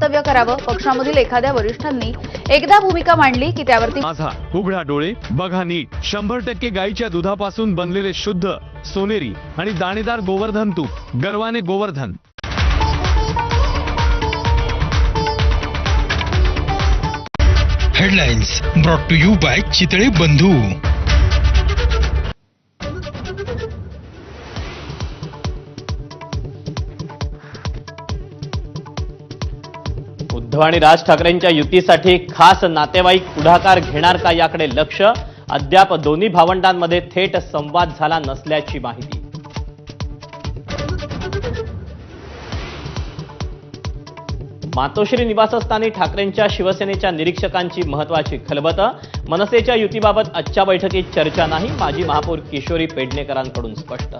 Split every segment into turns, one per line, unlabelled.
वक्तव्य करावं. पक्षामधील एखाद्या वरिष्ठांनी एकदा भूमिका मांडली की त्यावरती
माझा उघडा डोळे बघा नीट 100% गाईच्या दुधापासून बनलेले शुद्ध सोनेरी आणि दाणेदार गोवर्धन तूप गर्वाने Govardhan.
Headlines brought to you by Chitale Bandhu.
Uddhav आणि राज ठाकरेंच्या युतीसाठी खास नातेवाईक पुढाकार घेणार का याकडे लक्ष. अद्याप दोन्ही भावंडांमध्ये थेट संवाद झाला नसल्याची माहिती. मातोश्री निवासस्थानी ठाकरेंच्या शिवसेनेच्या निरीक्षकांची महत्वाची खलबत. मनसेच्या युतीबाबत आजच्या बैठकीत चर्चा नाही. माजी महापौर किशोरी पेडणेकरांकडून स्पष्ट.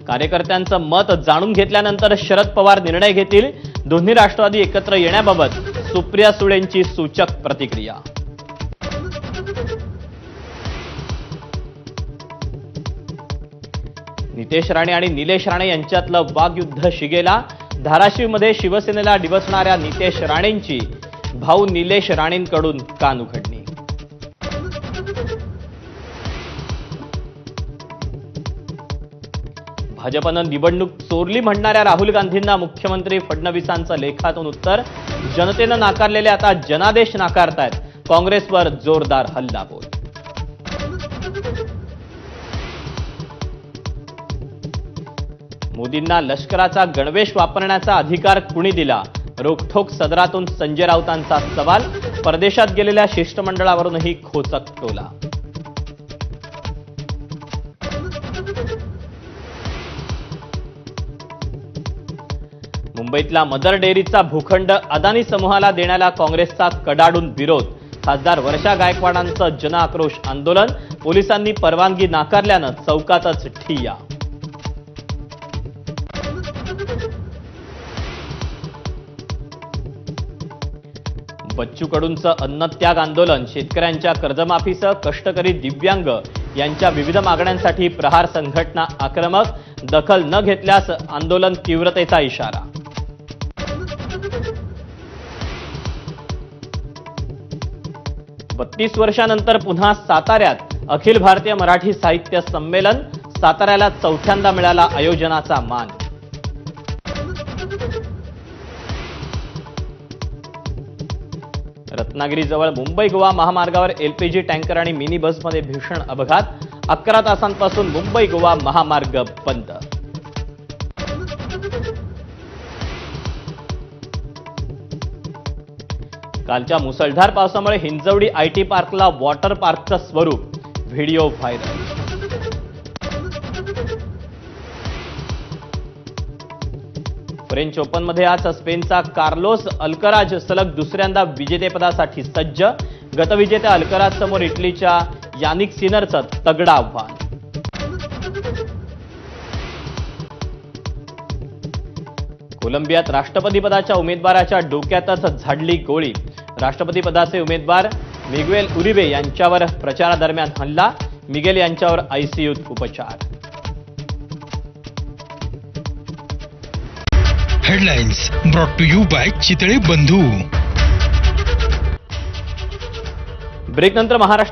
कार्यकर्त्यांचं मत जाणून घेतल्यानंतर शरद पवार निर्णय घेतील. दोन्ही राष्ट्रवादी एकत्र येण्याबाबत सुप्रिया सुळेंची सूचक प्रतिक्रिया. नितेश राणे आणि निलेश राणे यांच्यातलं वाग्युद्ध शिगेला. धाराशिवमध्ये शिवसेनेला डिवचणाऱ्या नितेश राणेंची भाऊ निलेश राणेंकडून कान उघडणी. भाजपनं निवडणूक चोरली म्हणणाऱ्या राहुल गांधींना मुख्यमंत्री फडणवीसांचं लेखातून उत्तर. जनतेनं नाकारलेले आता जनादेश नाकारतायत. काँग्रेसवर जोरदार हल्लाबोल. मोदींना लष्कराचा गणवेश वापरण्याचा अधिकार कुणी दिला. रोखठोक सदरातून संजय राऊतांचा सवाल. परदेशात गेलेल्या शिष्टमंडळावरूनही खोचक टोला. मुंबईतला मदर डेअरीचा भूखंड अदानी समूहाला देण्याला काँग्रेसचा कडाडून विरोध. खासदार वर्षा गायकवाडांचं जनआक्रोश आंदोलन. पोलिसांनी परवानगी नाकारल्यानं चौकातच ठिय्या. बच्चू कडूंचं अन्नत्याग आंदोलन. शेतकऱ्यांच्या कर्जमाफीसह कष्टकरी दिव्यांग यांच्या विविध मागण्यांसाठी प्रहार संघटना आक्रमक. दखल न घेतल्यास आंदोलन तीव्रतेचा इशारा. बत्तीस वर्षानंतर पुन्हा साताऱ्यात अखिल भारतीय मराठी साहित्य संमेलन. साताऱ्याला चौथ्यांदा मिळाला आयोजनाचा मान. रत्नागिरीजवळ मुंबई गोवा महामार्गावर एलपीजी टँकर आणि मिनी बसमध्ये भीषण अपघात. 11 तासांपासून मुंबई गोवा महामार्ग बंद. कालच्या मुसळधार पावसामुळे हिंजवडी आयटी पार्कला वॉटर पार्कचं स्वरूप. Video viral. फ्रेंच ओपनमध्ये आज स्पेनचा कार्लोस अल्कराज सलग दुसऱ्यांदा विजेतेपदासाठी सज्ज. गतविजेत्या अल्कराज समोर इटलीच्या यानिक सिनरचं तगडं आव्हान. कोलंबियात राष्ट्रपतीपदाच्या उमेदवाराच्या डोक्यातच झाडली गोळी. राष्ट्रपतीपदाचे उमेदवार मिग्वेल उरिबे यांच्यावर प्रचारादरम्यान हल्ला. मिगेल यांच्यावर आयसीयूत उपचार.
Headlines brought to you by Chitale Bandhu.
ब्रेकनंतर महाराष्ट्र